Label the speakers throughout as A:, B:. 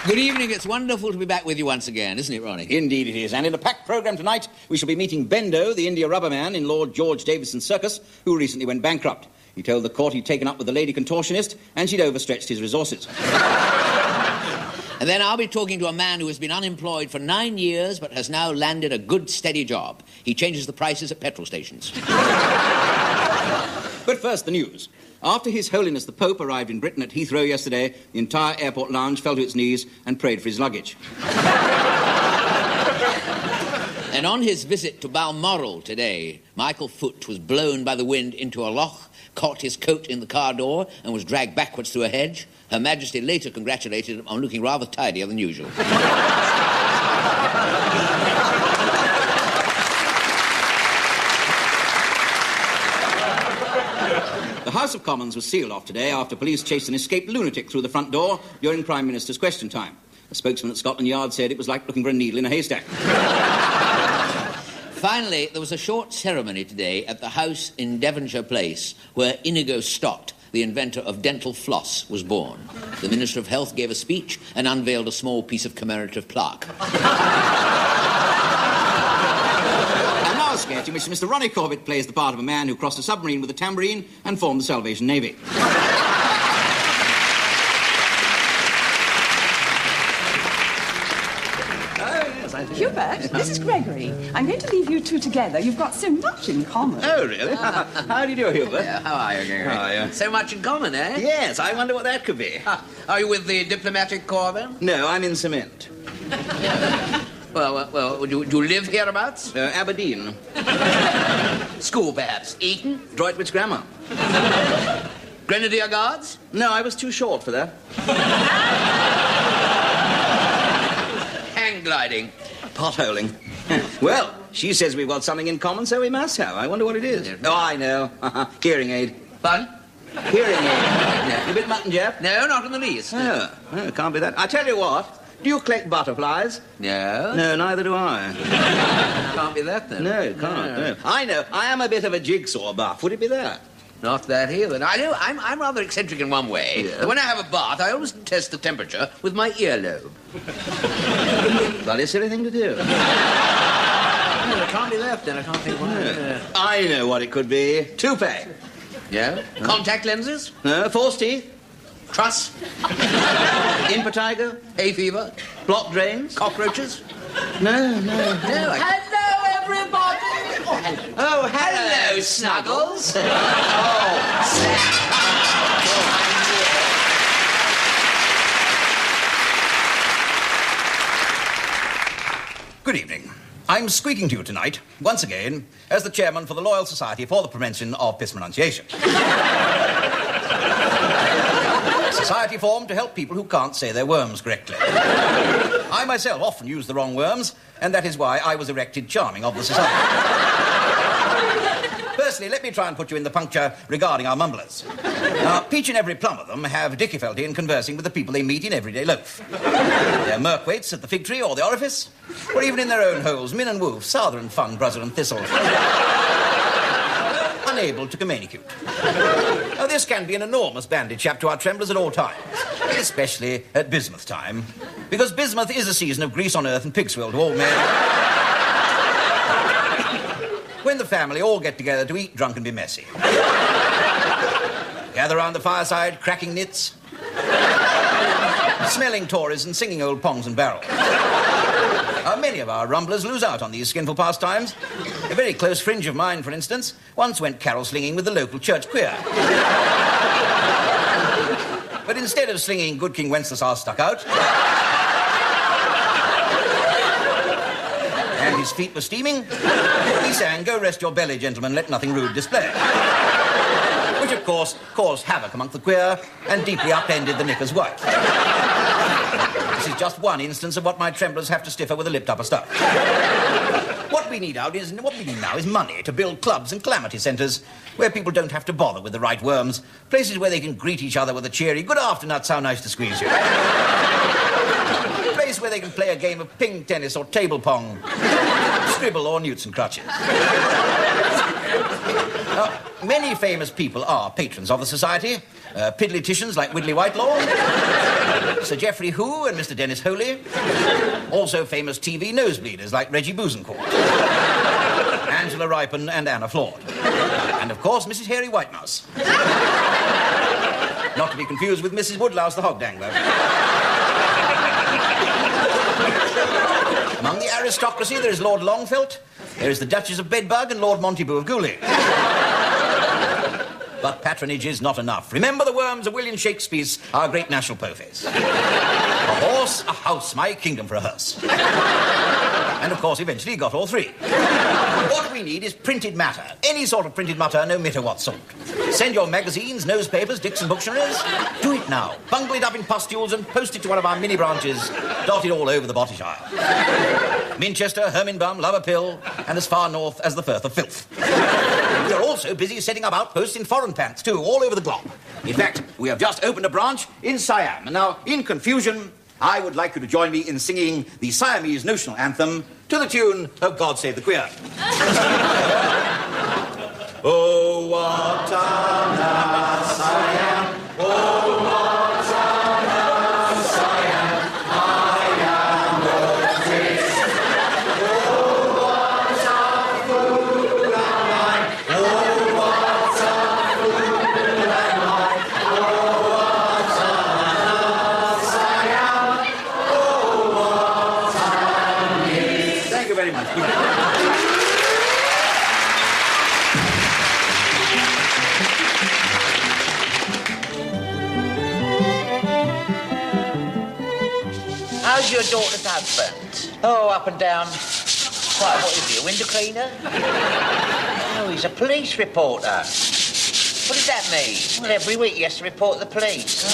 A: Good evening. It's wonderful to be back with you once again, isn't it, Ronnie?
B: Indeed it is. And in a packed programme tonight, we shall be meeting Bendo, the India rubber man in Lord George Davison's circus, who recently went bankrupt. He told the court he'd taken up with the lady contortionist and she'd overstretched his resources.
A: And then I'll be talking to a man who has been unemployed for 9 years but has now landed a good, steady job. He changes the prices at petrol stations.
B: But first, the news. After His Holiness the Pope arrived in Britain at Heathrow yesterday, the entire airport lounge fell to its knees and prayed for his luggage.
A: And on his visit to Balmoral today, Michael Foot was blown by the wind into a loch, caught his coat in the car door and was dragged backwards through a hedge. Her Majesty later congratulated him on looking rather tidier than usual.
B: The House of Commons was sealed off today after police chased an escaped lunatic through the front door during Prime Minister's question time. A spokesman at Scotland Yard said it was like looking for a needle in a haystack.
A: Finally, there was a short ceremony today at the house in Devonshire Place where Inigo Stott, the inventor of dental floss, was born. The Minister of Health gave a speech and unveiled a small piece of commemorative plaque.
B: And now a sketch in which Mr. Ronnie Corbett plays the part of a man who crossed a submarine with a tambourine and formed the Salvation Navy.
C: Hubert, this is Gregory. I'm going to leave you two together. You've got so much in common.
B: Oh, really? How do you do, Hubert?
A: Yeah, how are you, Gregory?
B: How are you?
A: So much in common, eh?
B: Yes, I wonder what that could be.
A: Are you with the diplomatic corps, then?
B: No, I'm in cement.
A: Well, do you live hereabouts?
B: Aberdeen.
A: School, perhaps? Eton?
B: Droitwich Grammar.
A: Grenadier Guards?
B: No, I was too short for that.
A: Hang gliding?
B: Potholing. Well, she says we've got something in common, so we must have. I wonder what it is. Oh, I know. Hearing aid.
A: Pardon?
B: Hearing aid. You a bit mutton, Jeff?
A: No, not in the least.
B: Oh, it can't be that. I tell you what. Do you collect butterflies?
A: No.
B: No, neither do I.
A: Can't be that, then.
B: No, it can't. No. I know. I am a bit of a jigsaw buff. Would it be that?
A: Not that either. I know I'm rather eccentric in one way.
B: Yeah.
A: When I have a bath, I always test the temperature with my earlobe.
B: Bloody silly thing to do.
A: No, it can't be that, then. I can't think why.
B: Yeah. I know what it could be. Toupee.
A: Yeah? Contact lenses?
B: No, false teeth.
A: Truss?
B: Impetigo.
A: Hay fever?
B: Block drains.
A: Cockroaches?
B: No.
A: Hello, everybody!
B: Oh,
A: Hello, Snuggles!
B: Good evening. I'm speaking to you tonight, once again, as the chairman for the Loyal Society for the Prevention of Mispronunciation. Society formed to help people who can't say their worms correctly. I myself often use the wrong worms, and that is why I was elected charming of the society. Firstly, let me try and put you in the puncture regarding our mumblers. Now, each and every plum of them have difficulty in conversing with the people they meet in everyday loaf. They're merkwaits at the fig tree or the orifice, or even in their own holes, min and woof, souther and fun, brother and thistle. Unable to communicate. Now, this can be an enormous bandage up to our tremblers at all times, especially at bismuth time, because bismuth is a season of grease on earth and pig swill to all men. When the family all get together to eat, drunk and be messy. Gather round the fireside, cracking knits, smelling Tories and singing old pongs and barrels. Many of our rumblers lose out on these skinful pastimes. A very close fringe of mine, for instance, once went carol slinging with the local church choir. But instead of slinging Good King Wenceslas stuck out, and his feet were steaming, he sang, "Go rest your belly, gentlemen, let nothing rude display." Which, of course, caused havoc amongst the queer and deeply upended the knickers white. This is just one instance of what my tremblers have to stiffer with a lipped upper stuff. What we need now is money to build clubs and calamity centres where people don't have to bother with the right worms, places where they can greet each other with a cheery, "Good after, nuts, how nice to squeeze you." Place where they can play a game of ping tennis or table pong, scribble or newts and crutches. Many famous people are patrons of the Society. Piddlyticians like Widdley Whitelaw, Sir Geoffrey Hu and Mr. Dennis Holey. Also famous TV nosebleeders like Reggie Bousoncourt, Angela Ripon and Anna Ford. And, of course, Mrs. Hairy Whitemouse. Not to be confused with Mrs. Woodlouse the Hog Dangler. Among the aristocracy, there is Lord Longfelt, there is the Duchess of Bedbug and Lord Montagu of Gooley. But patronage is not enough. Remember the worms of William Shakespeare's Our Great National Preface. A horse, a house, my kingdom for a hearse. And, of course, eventually he got all three. What we need is printed matter. Any sort of printed matter, no matter what sort. Send your magazines, newspapers, Dixon Bookshares. Do it now. Bungle it up in pustules and post it to one of our mini branches dotted all over the Bottishire. Minchester, Herminbum, Loverpill, and as far north as the Firth of Filth. We are also busy setting up outposts in foreign pants, too, all over the globe. In fact, we have just opened a branch in Siam. And now, in confusion, I would like you to join me in singing the Siamese national anthem to the tune of God Save the Queer. Oh, Watana Siam, oh, Watana Siam, I am the prince. Oh, what a fool am I, oh, what a fool am I, oh, Watana Siam, oh, Watana. Thank you very much.
D: How's your daughter's husband? Oh, up and down. Quite, what is he, a window cleaner? Oh, he's a police reporter. What does that mean? Well, every week he has to report the police.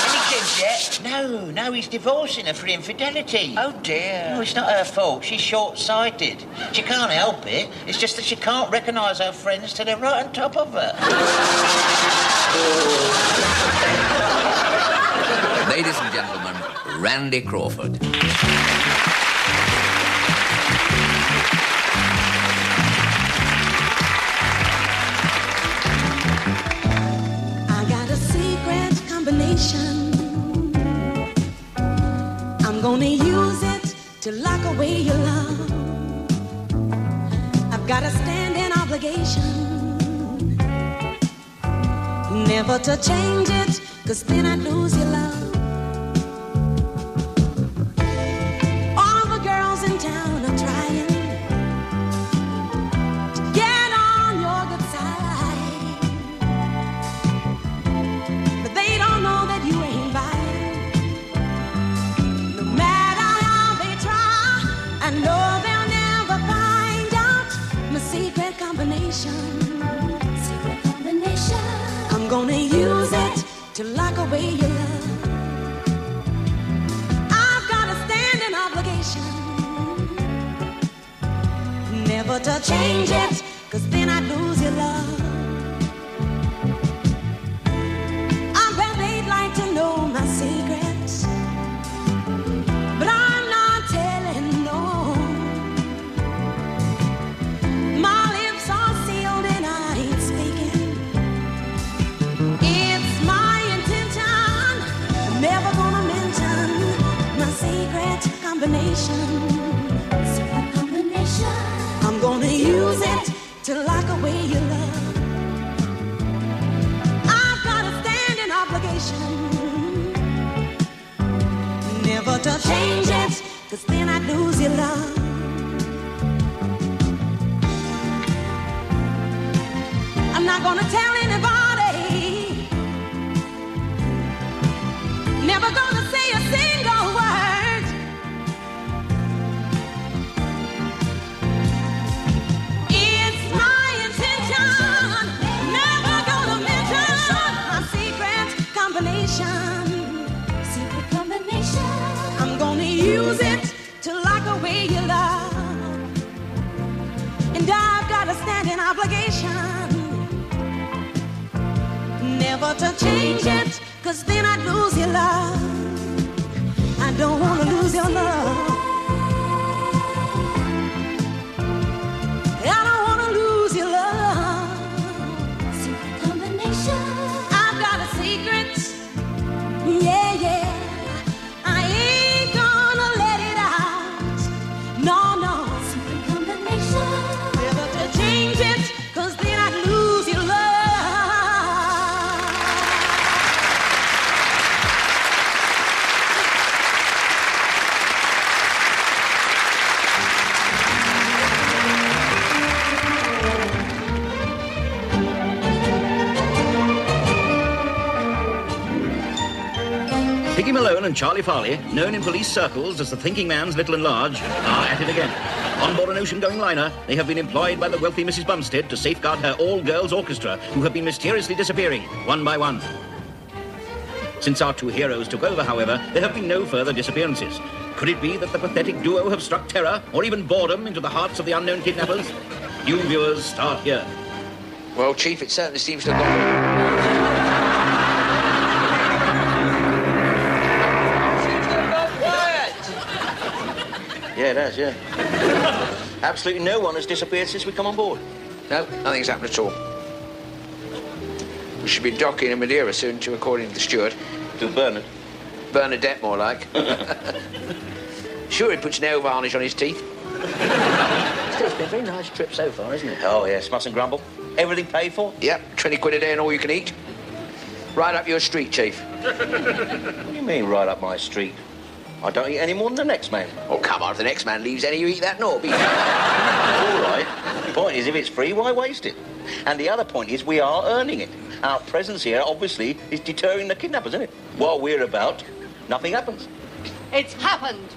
D: Any kids yet? No, he's divorcing her for infidelity. Oh, dear. No, it's not her fault. She's short-sighted. She can't help it. It's just that she can't recognise her friends till they're right on top of her.
A: Ladies and gentlemen, Randy Crawford.
E: I got a secret combination. I'm gonna use it to lock away your love. I've got a standing obligation never to change it, 'cause then I'd lose your love. All the girls in town are trying to get on your good side, but they don't know that you ain't buying. No matter how they try, I know they'll never find out my secret combination. Secret combination. I'm gonna use it to lock away your love. I've got a standing obligation never to change it, 'cause then I'd lose your love. I bet they'd like to know my secrets, but I'm not telling no. My lips are sealed and I ain't speaking. It's my intention, I'm never gonna mention my secret combination. Secret combination. I'm gonna use it to lock away your love. I've got a standing obligation never to change it, 'cause then I'd lose your love. I'm not gonna tell anybody, never gonna say a single word. It's my intention, never gonna mention my secret combination. Secret combination. I'm gonna use it to lock away your love. And I've got a standing obligation never to change it, 'cause then I'd lose your love. I don't want to lose your love. I don't want to lose your love.
B: Piggy Malone and Charlie Farley, known in police circles as the thinking man's little and large, are at it again. On board an ocean-going liner, they have been employed by the wealthy Mrs. Bumstead to safeguard her all-girls orchestra, who have been mysteriously disappearing, one by one. Since our two heroes took over, however, there have been no further disappearances. Could it be that the pathetic duo have struck terror, or even boredom, into the hearts of the unknown kidnappers? You viewers start here.
A: Well, Chief, it certainly seems to have gone...
F: Yeah, it has, yeah. Absolutely no one has disappeared since we come on board.
A: No, nothing's happened at all. We should be docking in Madeira soon, too, according to the steward.
F: To Bernard.
A: Bernadette, more like. Sure, he puts nail varnish on his teeth. Still, it's been a very nice trip so far, isn't it?
F: Oh, yes, mustn't grumble. Everything paid for?
A: Yep, 20 quid a day and all you can eat. Right up your street, Chief.
F: What do you mean, right up my street? I don't eat any more than the next man.
A: Oh, come on, if the next man leaves any, you eat that naughty.
F: All right. The point is, if it's free, why waste it? And the other point is, we are earning it. Our presence here, obviously, is deterring the kidnappers, isn't it? While we're about, nothing happens.
G: It's happened.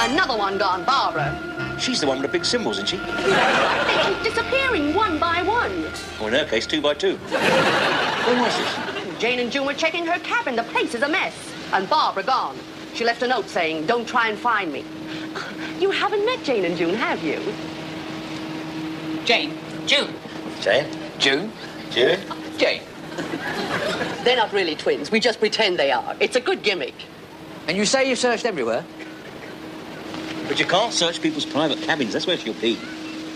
G: Another one gone, Barbara.
F: She's the one with the big symbols, isn't she?
G: They keep disappearing one by one.
F: Or in her case, 2 by 2. When was this?
G: Jane and June were checking her cabin. The place is a mess. And Barbara gone. She left a note saying, don't try and find me. You haven't met Jane and June, have you?
H: Jane. June.
F: Jane?
A: June?
F: June?
A: Jane.
G: They're not really twins. We just pretend they are. It's a good gimmick.
A: And you say you've searched everywhere?
F: But you can't search people's private cabins. That's where she'll be.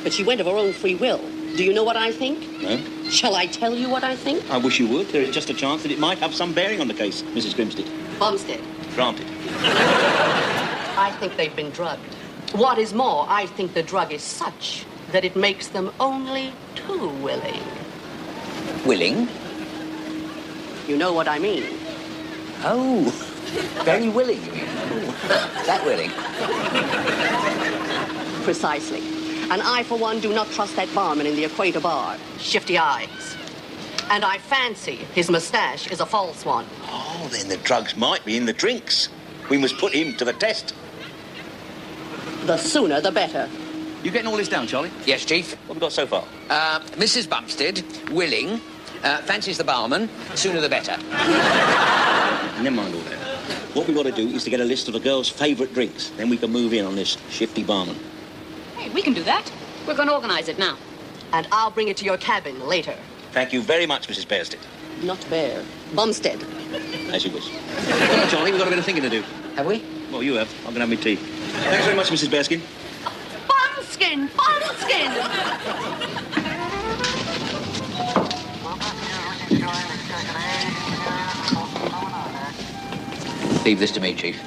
G: But she went of her own free will. Do you know what I think?
F: No?
G: Shall I tell you what I think?
F: I wish you would. There is just a chance that it might have some bearing on the case, Mrs. Grimstead.
G: Bumstead.
F: Granted.
G: I think they've been drugged. What is more, I think the drug is such that it makes them only too willing.
A: Willing?
G: You know what I mean.
A: Oh, very willing, you mean? Oh, that willing.
G: Precisely. And I, for one, do not trust that barman in the Equator Bar. Shifty eyes. And I fancy his moustache is a false one.
F: Oh, then the drugs might be in the drinks. We must put him to the test.
G: The sooner, the better.
B: You getting all this down, Charlie?
A: Yes, Chief.
F: What have we got so far?
A: Mrs. Bumstead, willing, fancies the barman, sooner the better.
F: Never mind all that. What we've got to do is to get a list of the girls' favourite drinks. Then we can move in on this shifty barman.
H: Hey, we can do that. We're going to organise it now.
G: And I'll bring it to your cabin later.
F: Thank you very much, Mrs. Bearstead.
G: Not Bear. Bumstead.
F: As you wish. Come on, Charlie, we've got a bit of thinking to do.
A: Have we?
F: Well, you have. I'm going to have my tea. Thanks very much, Mrs. Bearskin.
G: Bumskin! Bumskin!
A: Leave this to me, Chief.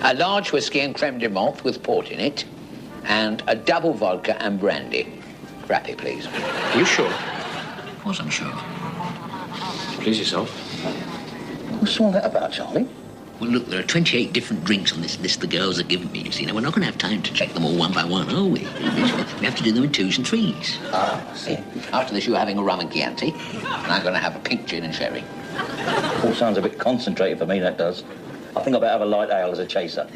A: A large whiskey and creme de menthe with port in it, and a double vodka and brandy. Frappy, please.
I: Are you sure?
A: Of course I'm sure.
I: Please yourself.
A: What's all that about, Charlie? Well, look, there are 28 different drinks on this list the girls have given me, you see. Now, we're not going to have time to check them all one by one, are we? We have to do them in 2s and 3s. Ah, see. After this, you're having a rum and Chianti, and I'm going to have a pink gin and sherry.
F: All sounds a bit concentrated for me, that does. I think I better have a light ale as a chaser.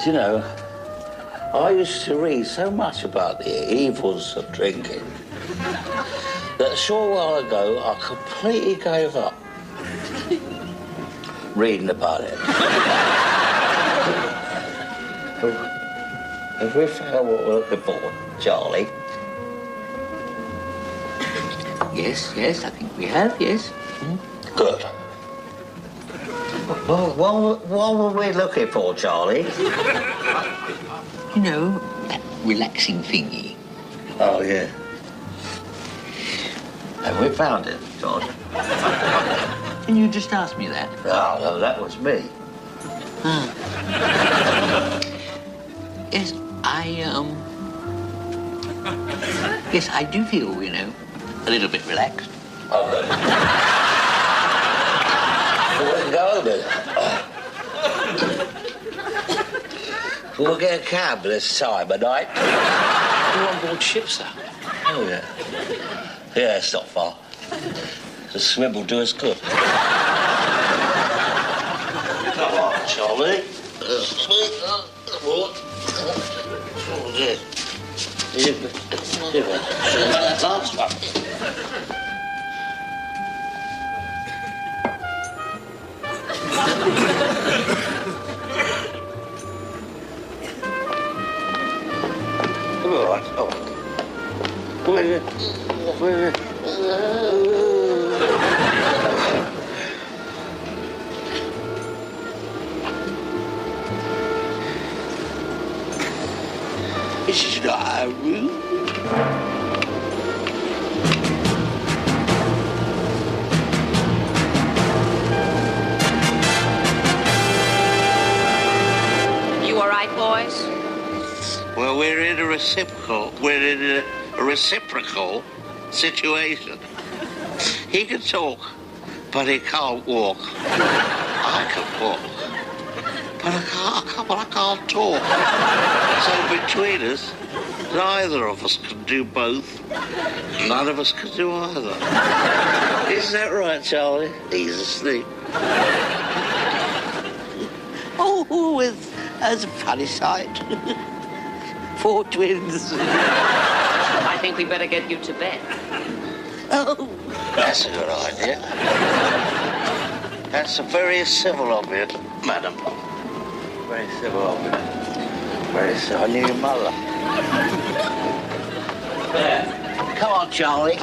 F: Do you know, I used to read so much about the evils of drinking that a short while ago I completely gave up reading about it. Have we found what we're looking for, Charlie?
A: Yes, I think we have, yes.
F: Good. Well, what were we looking for, Charlie?
A: You know, that relaxing thingy.
F: Oh, yeah. Have we found it, George?
A: Can you just ask me that?
F: Oh, no, that was me.
A: Yes, Yes, I do feel, you know, a little bit relaxed.
F: Oh, good. We'll go then. We'll get a cab this time of night.
I: You're on board ship, sir.
F: Oh, yeah. Yeah, it's not far. The swim will do us good. Come on, Charlie. Sweet. What? Oh, yeah. That last one. Come on. Oh. Where? This is not our room.
H: You all right, boys?
F: Well, we're in a reciprocal situation. He can talk, but he can't walk. I can walk, but I can't talk. So between us, neither of us can do both. None of us can do either. Isn't that right, Charlie? He's asleep. That's a funny sight. 4 twins.
H: I think we better get you to bed.
F: Oh, that's a good idea. That's a very civil of you, madam. Very civil of you. Very civil. I knew your mother. There. Come on, Charlie.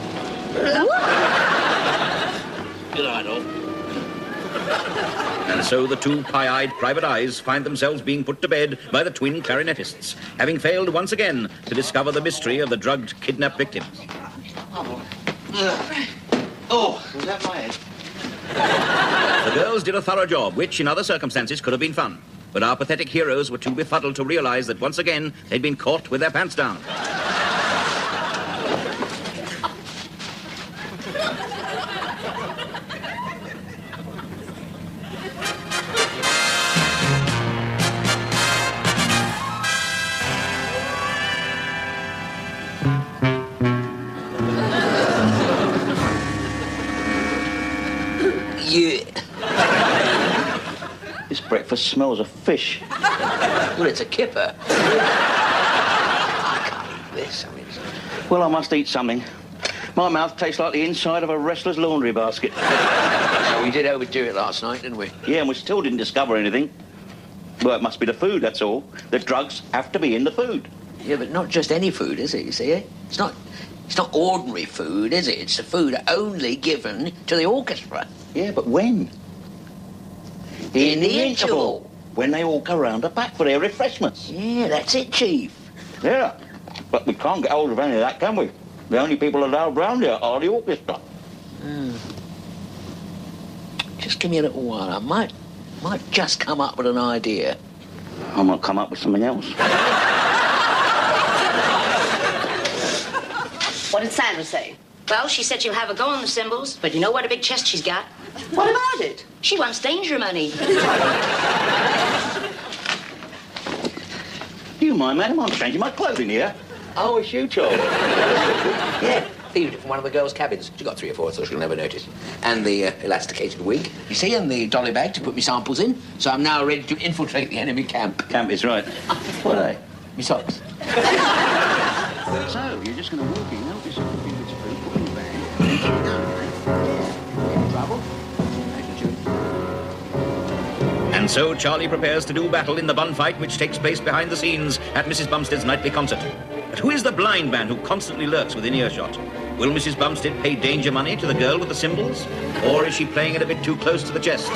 F: Good night, all.
B: And so the two pie-eyed private eyes find themselves being put to bed by the twin clarinetists, having failed once again to discover the mystery of the drugged kidnapped victims.
F: Oh, was that my head?
B: The girls did a thorough job, which in other circumstances could have been fun. But our pathetic heroes were too befuddled to realize that once again they'd been caught with their pants down.
F: This breakfast smells of fish.
A: Well, it's a kipper. I can't eat this.
F: Well, I must eat something. My mouth tastes like the inside of a wrestler's laundry basket.
A: We did overdo it last night, didn't we?
F: Yeah, and we still didn't discover anything. Well, it must be the food, that's all. The drugs have to be in the food.
A: Yeah, but not just any food, is it, you see? It's not ordinary food, is it? It's the food only given to the orchestra.
F: Yeah, but when?
A: In the interval.
F: When they all go round the back for their refreshments.
A: Yeah, that's it, Chief.
F: Yeah, but we can't get hold of any of that, can we? The only people allowed round here are the orchestra.
A: Just give me a little while. I might just come up with an idea.
F: I might come up with something else.
H: What did Sandra say? Well, she said she'll have a go on the cymbals, but you know what a big chest she's got? What about it? She wants danger money.
F: Do you mind, madam? I'm changing my clothing here. Oh, it's you, Charlie.
A: Yeah, thieved it from one of the girls' cabins. She got 3 or 4, so she'll never notice. And the elasticated wig, you see, and the dolly bag to put me samples in. So I'm now ready to infiltrate the enemy camp.
B: Camp is right.
A: What are they? Me socks.
J: So, you're just going to walk in, help yourself a few bits of food, put in your bag, and then keep it going, eh?
A: Yeah. Trouble?
B: And so Charlie prepares to do battle in the bun fight which takes place behind the scenes at Mrs. Bumstead's nightly concert. But who is the blind man who constantly lurks within earshot? Will Mrs. Bumstead pay danger money to the girl with the cymbals? Or is she playing it a bit too close to the chest?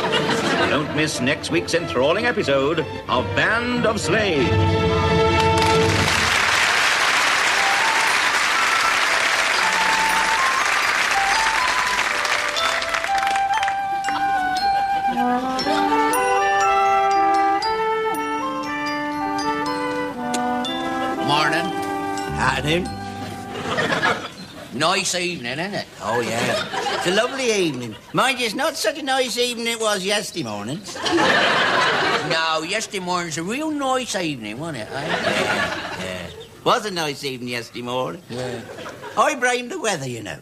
B: Don't miss next week's enthralling episode of Band of Slaves.
A: Nice evening, isn't it?
K: Oh, yeah. It's a lovely evening. Mind you, it's not such a nice evening it was yesterday morning.
A: No, yesterday morning's a real nice evening, wasn't it?
K: Yeah. Was a nice evening yesterday morning.
A: Yeah.
K: I blame the weather, you know.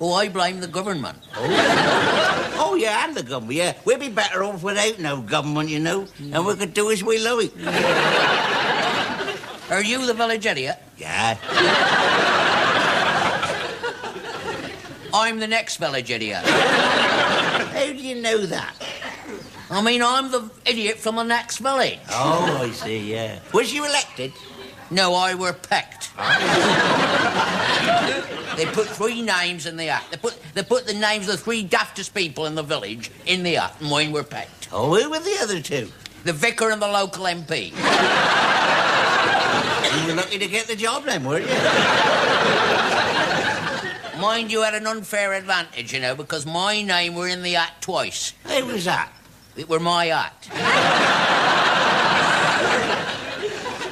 A: Oh, I blame the government.
K: Oh, yeah, and the government, yeah. We'd be better off without no government, you know, and we could do as we like.
A: Are you the village idiot?
K: Yeah.
A: I'm the next village idiot.
K: How do you know that?
A: I mean, I'm the idiot from the next village.
K: Oh, I see, yeah. Was you elected?
A: No, I were picked. They put 3 names in the hat. They put the names of the 3 daftest people in the village in the hat, and mine were picked.
K: Oh, who were the other 2?
A: The vicar and the local MP.
K: You were lucky to get the job then, weren't you?
A: Mind you had an unfair advantage, you know, because my name were in the hat twice.
K: How was that?
A: It were my hat.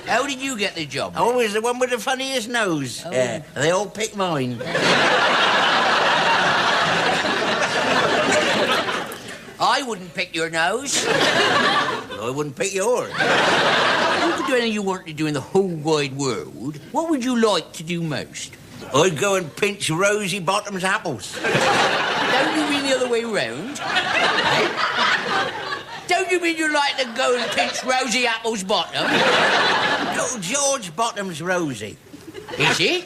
A: How did you get the job?
K: Oh, it was the one with the funniest nose.
A: Oh.
K: Yeah, they all picked mine.
A: I wouldn't pick your nose.
K: Well, I wouldn't pick yours.
A: If you could do anything you wanted to do in the whole wide world, what would you like to do most?
K: I'd go and pinch Rosie Bottom's apples.
A: Don't you mean the other way round? Don't you mean you'd like to go and pinch Rosie Apple's bottom?
K: No, George Bottom's Rosie.
A: Is he?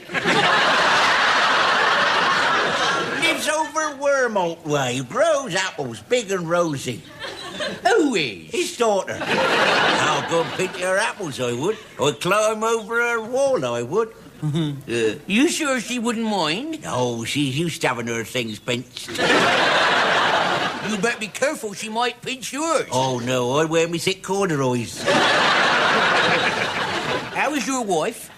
K: Lives over Wormholt way. Grows apples, big and rosy.
A: Who is?
K: His daughter. I'll go and pinch her apples, I would. I'd climb over her wall, I would.
A: You sure she wouldn't mind?
K: No, she's used to having her things pinched.
A: You better be careful, she might pinch yours.
K: Oh, no, I wear me thick corduroys.
A: How is your wife?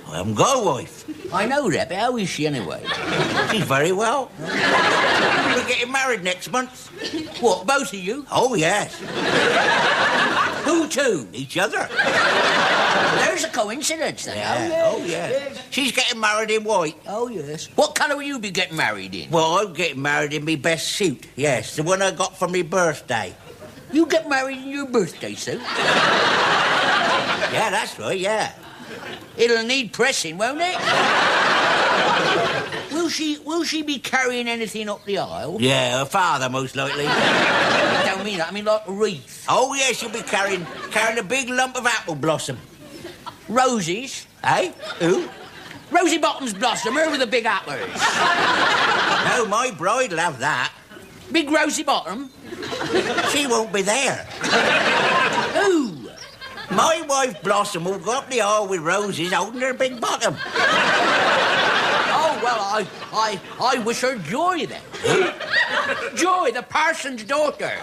K: I haven't got a wife.
A: I know that, but how is she anyway?
K: She's very well. We're getting married next month.
A: What, both of you?
K: Oh, yes.
A: Who to?
K: Each other.
A: There's a coincidence then.
K: Yeah. Oh, yeah.
A: Yes.
K: She's getting married in white.
A: Oh, yes. What colour will you be getting married in?
K: Well, I'm getting married in my best suit. Yes, the one I got for my birthday.
A: You get married in your birthday suit?
K: Yeah, that's right, yeah.
A: It'll need pressing, won't it? Will she be carrying anything up the aisle?
K: Yeah, her father, most likely.
A: I don't mean that. I mean like a wreath.
K: Oh, yeah, she'll be carrying a big lump of apple blossom.
A: Roses?
K: Eh? Who?
A: Rosie Bottom's blossom, her with the big apples.
K: No, my bride'll have that.
A: Big Rosie Bottom?
K: She won't be there.
A: Who?
K: My wife Blossom will go up the aisle with roses holding her big bottom.
A: Oh, well, I wish her joy then. Joy, the parson's daughter.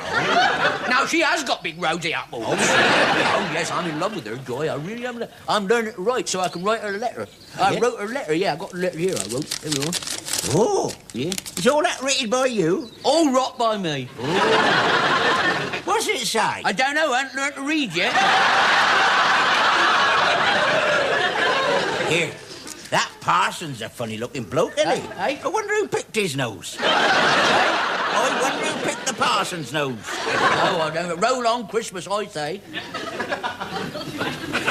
A: Now, she has got big rosy apples. Oh, yes, I'm in love with her, Joy. I really am. I'm learning to write so I can write her a letter. I wrote her a letter, yeah. I got a letter here I wrote. There we go.
K: Oh.
A: Yeah?
K: Is all that written by you?
A: All wrote by me.
K: Oh. What's it say?
A: I don't know. I haven't learned to read yet.
K: Here. That parson's a funny-looking bloke, isn't he?
A: Hey?
K: I wonder who picked his nose. I wonder who picked the parson's nose.
A: Oh, I don't know. Roll on Christmas, I say.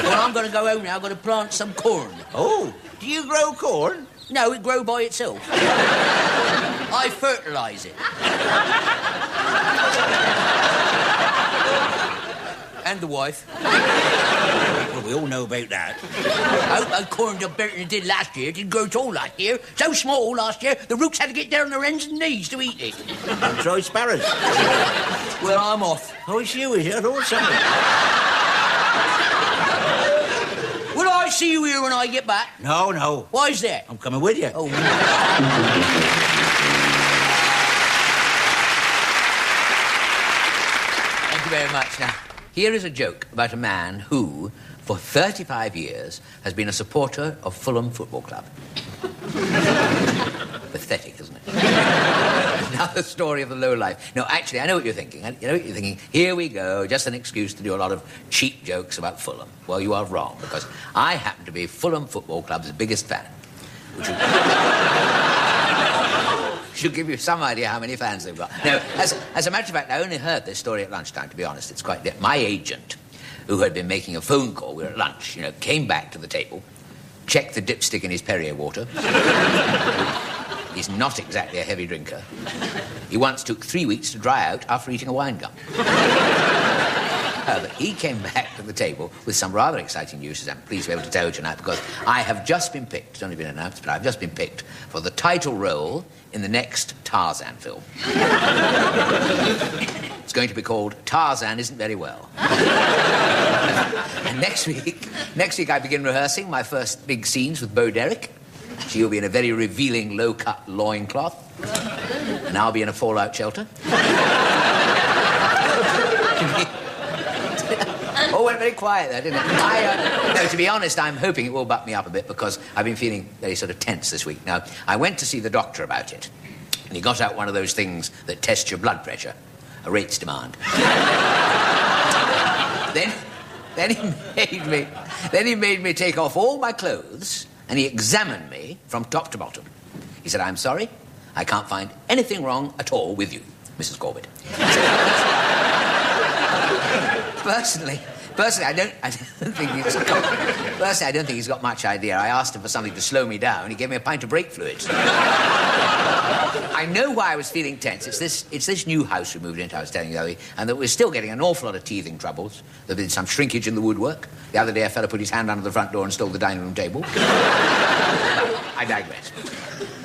A: Well, I'm going to go home now. I'm going to plant some corn.
K: Oh, do you grow corn?
D: No, it grow by itself. I fertilise it. And the wife.
K: Well, we all know about that.
D: According to Burton did last year, it didn't grow at all last year. So small last year, the rooks had to get down on their hands and knees to eat it.
K: Try sparrows.
D: Well, I'm off.
K: Oh, it's you, is it? I thought something.
D: Will I see you here when I get back?
K: No, no.
D: Why's that?
K: I'm coming with you.
D: Oh, thank you very much. Now, here is a joke about a man who, for 35 years, has been a supporter of Fulham Football Club. Pathetic, isn't it? Now the story of the low life. No, actually, I know what you're thinking. Here we go, just an excuse to do a lot of cheap jokes about Fulham. Well, you are wrong, because I happen to be Fulham Football Club's biggest fan. Which should give you some idea how many fans they've got. No, as a matter of fact, I only heard this story at lunchtime, to be honest. It's quite... My agent, who had been making a phone call, we were at lunch, came back to the table, checked the dipstick in his Perrier water. He's not exactly a heavy drinker. He once took 3 weeks to dry out after eating a wine gum. But he came back to the table with some rather exciting news, as I'm pleased to be able to tell you tonight, because I have just been picked, it's only been announced, but I've just been picked for the title role in the next Tarzan film. It's going to be called Tarzan Isn't Very Well. And next week I begin rehearsing my first big scenes with Bo Derek. She'll be in a very revealing low-cut loincloth. And I'll be in a fallout shelter. Oh, went very quiet there, didn't it? No, to be honest, I'm hoping it will buck me up a bit because I've been feeling very sort of tense this week. Now, I went to see the doctor about it, and he got out one of those things that test your blood pressure, a rates demand. Then he made me take off all my clothes, and he examined me from top to bottom. He said, "I'm sorry, I can't find anything wrong at all with you, Mrs. Corbett." Personally, I don't think he's got much idea. I asked him for something to slow me down. He gave me a pint of brake fluid. I know why I was feeling tense. It's this new house we moved into, I was telling you, and that we're still getting an awful lot of teething troubles. There's been some shrinkage in the woodwork. The other day, a fella put his hand under the front door and stole the dining room table. I digress.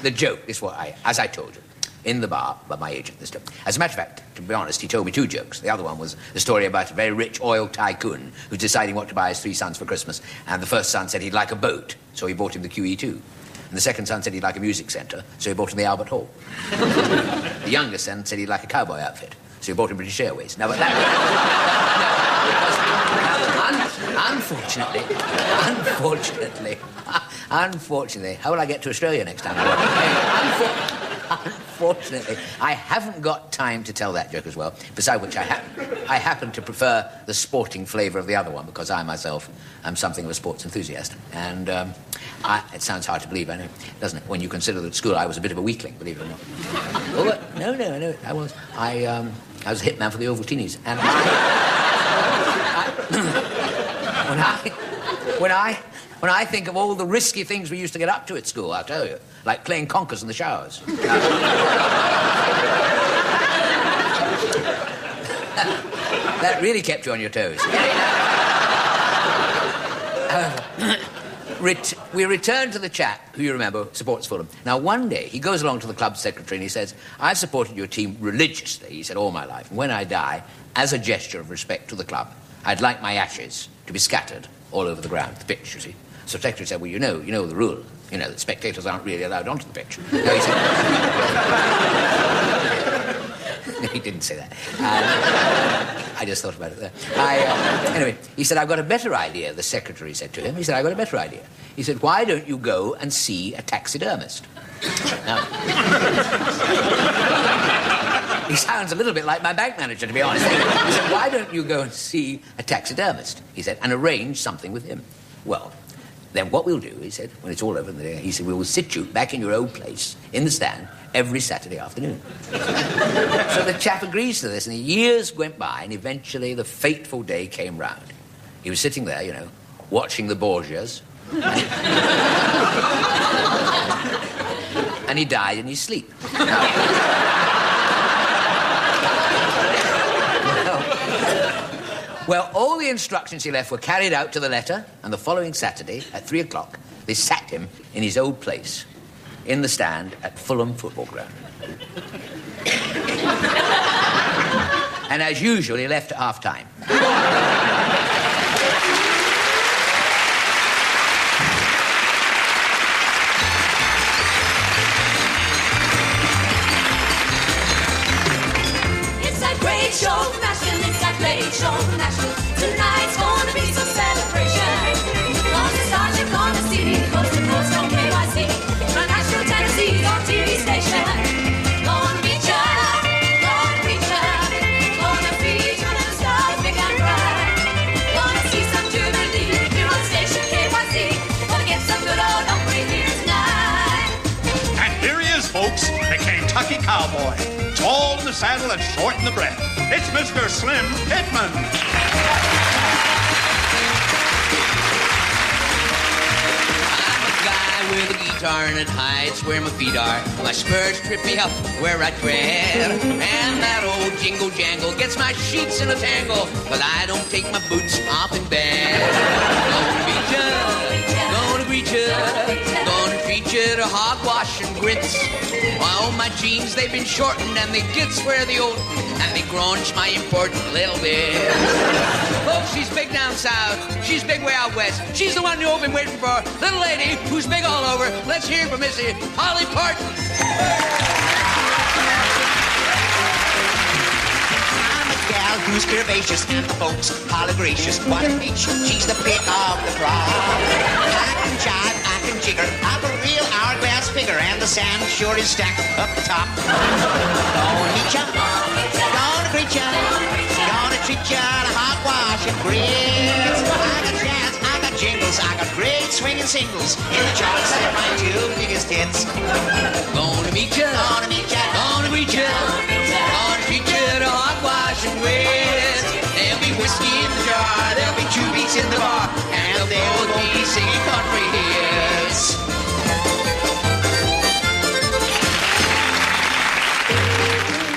D: The joke is as I told you, in the bar, by my agent this time. As a matter of fact, to be honest, he told me 2 jokes. The other one was the story about a very rich oil tycoon who's deciding what to buy his 3 sons for Christmas. And the first son said he'd like a boat, so he bought him the QE2. And the second son said he'd like a music centre, so he bought him the Albert Hall. The youngest son said he'd like a cowboy outfit, so he bought him British Airways. Now, but that... Unfortunately, how will I get to Australia next time? Unfortunately, I haven't got time to tell that joke as well. Besides which, I happen to prefer the sporting flavour of the other one because I myself am something of a sports enthusiast. And it sounds hard to believe, I know, doesn't it? When you consider that at school I was a bit of a weakling, believe it or not. Oh, no, I was. I was a hitman for the Ovaltinis, and when I think of all the risky things we used to get up to at school, I'll tell you, like playing conkers in the showers. That really kept you on your toes. We returned to the chap who, you remember, supports Fulham. Now, one day, he goes along to the club secretary and he says, "I've supported your team religiously," he said, "all my life. And when I die, as a gesture of respect to the club, I'd like my ashes to be scattered all over the ground, the pitch, you see." So the secretary said, "Well, you know the rule. You know that spectators aren't really allowed onto the pitch." No, he said... No, he didn't say that. I just thought about it there. Anyway, he said, "I've got a better idea," the secretary said to him. He said, "I've got a better idea." He said, "Why don't you go and see a taxidermist?" Now, he sounds a little bit like my bank manager, to be honest. He said, "Why don't you go and see a taxidermist?" he said, "and arrange something with him." Well, then what we'll do, he said, when it's all over, he said, "we will sit you back in your old place in the stand every Saturday afternoon." So the chap agrees to this, and the years went by, and eventually the fateful day came round. He was sitting there, watching the Borgias.
A: And he died in his sleep. Well, all the instructions he left were carried out to the letter, and the following Saturday, at 3 o'clock, they sacked him in his old place, in the stand at Fulham Football Ground. And as usual, he left at half-time.
E: It's that great show national, it's that great show national. Tonight's gonna be some celebration. Cause it's all you're gonna see, cause the coast from KYC, from Nashville, Tennessee, on TV station. Gonna reach ya, gonna reach ya, gonna feature the stars big and bright. Gonna see some jubilee here on station KYC. Gonna get some good old hungry here tonight.
L: And here he is, folks, the Kentucky Cowboy. Tall in the saddle and short in the breath. It's Mr. Slim Pittman.
A: I'm a guy with a guitar and it hides where my feet are. My spurs trip me up where I tread. And that old jingle jangle gets my sheets in a tangle. But I don't take my boots off in bed. Gonna beat ya, gonna greet ya, gonna treat ya to hogwash and grits. Oh, my jeans, they've been shortened and they gets where they old, and they grunge my important little bit. Folks, she's big down south, she's big way out west. She's the one you've been waiting for, little lady who's big all over. Let's hear from Missy Holly Parton.
K: I'm a gal who's curvaceous and the folks holler gracious. What a peach, she's the pick of the crop. I can jive, I can jigger, I'm a real hourglass figure, and the sand sure is stacked up the top. Gonna meet ya, gonna greet ya, gonna treat ya to hogwash and grits. I got jazz, I got jingles, I got great swinging singles. In the charts, they're my two biggest hits.
A: Gonna meet ya,
K: Gonna meet ya,
A: gonna greet ya, gonna treat ya to hogwash and grits. There'll be whiskey in the jar, there'll be 2 beats in the bar, and they'll both be singing country hits.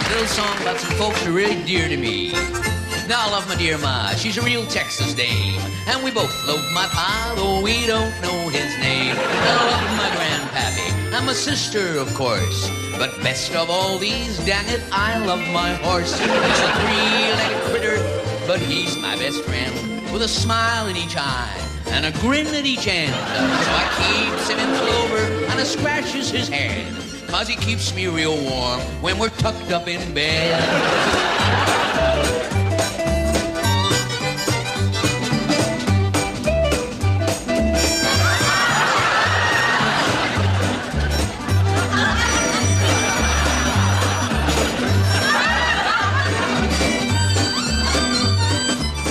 A: Little song about some folks who are really dear to me. Now I love my dear Ma, she's a real Texas dame. And we both love my pa, though we don't know his name. I love my grandpappy and my sister, of course. But best of all these, dang it, I love my horse. He's a 3-legged critter, but he's my best friend. With a smile in each eye and a grin at each end. So I keeps him in clover and I scratches his head. Cause he keeps me real warm when we're tucked up in bed.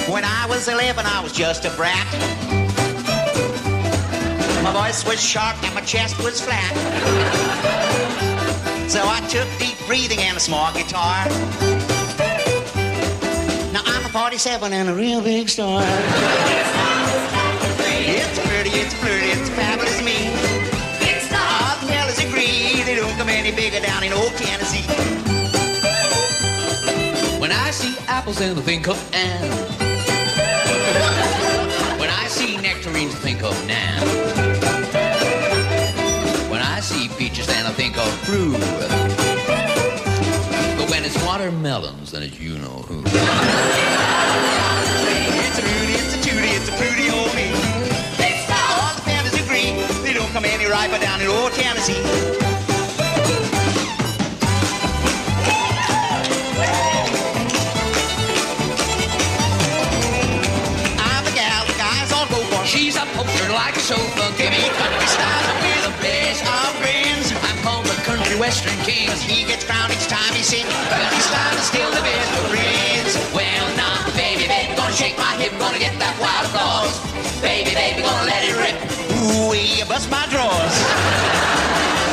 K: When I was 11, I was just a brat. My voice was sharp and my chest was flat. So I took deep breathing and a small guitar. Now I'm a 47 and a real big star. It's pretty, it's flirty, it's fabulous me.
E: Big star.
K: All the fellas agree they don't come any bigger down in old Tennessee.
A: When I see apples, then I think of Anne. When I see nectarines, I think of Nan. When I see peaches, then I think of Prue. But when it's watermelons, then it's you know who.
K: It's a Rudy, it's a Tootie, it's a Fruity old me.
E: Big star.
K: All the fellas agree they don't come any riper down in old Tennessee.
A: She's a poker like a sofa. Give me country style with the best of friends. I'm called the country western king.
K: Cause he gets crowned each time he sings. Country style is still the best of friends.
A: Well, now, baby, baby, gonna shake my hip, gonna get that wild applause. Baby, baby, gonna let it rip.
K: Ooh-wee, bust my drawers.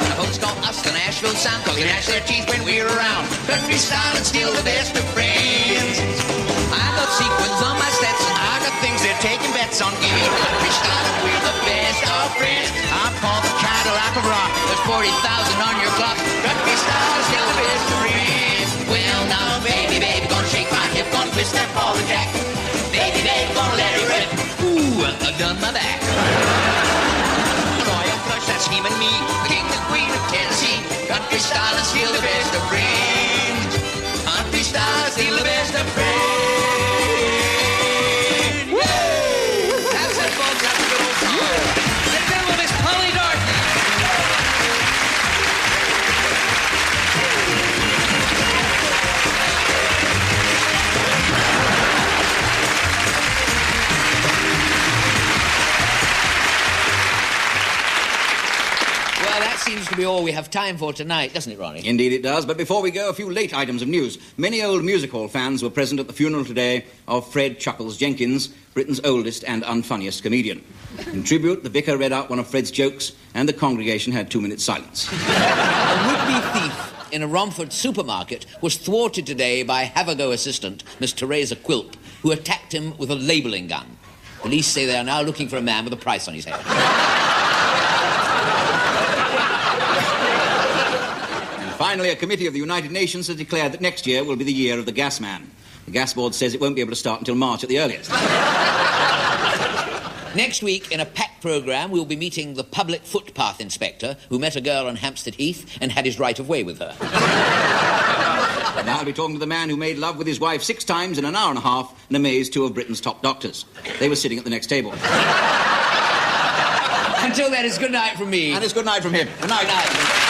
A: The folks call us the Nashville Sound, cause we gnash their teeth when we're around. Country style is still the best of friends. I got sequins on my Stetson.
K: I got things they're taking bets on. Give me country style, we're the best of friends. I'm called the Cadillac
A: block of rock. There's 40,000 on your clock. Country style is still the best to read. Well, now, baby, baby, gonna shake my hip, gonna twist that ball and jack. Baby, baby, gonna let it rip. Ooh, I've done my back. Royal flush, that's him and me. The king, the queen of Tennessee. Country style is still the best of friends. Country style is still the best of friends. Woo! That's it, folks. That's a good old song. The devil is Polly Darky. Well, that seems to be all we have time for tonight, doesn't it, Ronnie?
B: Indeed it does, but before we go, a few late items of news. Many old music hall fans were present at the funeral today of Fred Chuckles Jenkins, Britain's oldest and unfunniest comedian. In tribute, the vicar read out one of Fred's jokes, and the congregation had 2 minutes silence.
A: A would-be thief in a Romford supermarket was thwarted today by have-a-go assistant, Miss Teresa Quilp, who attacked him with a labelling gun. Police say they are now looking for a man with a price on his head.
B: Finally, a committee of the United Nations has declared that next year will be the year of the gas man. The gas board says it won't be able to start until March at the earliest.
A: Next week, in a packed programme, we'll be meeting the public footpath inspector who met a girl on Hampstead Heath and had his right of way with her.
B: And I'll be talking to the man who made love with his wife 6 times in an hour and a half and amazed 2 of Britain's top doctors. They were sitting at the next table.
A: Until then, it's good night from me.
B: And it's good night from him. Good night.
A: Good night.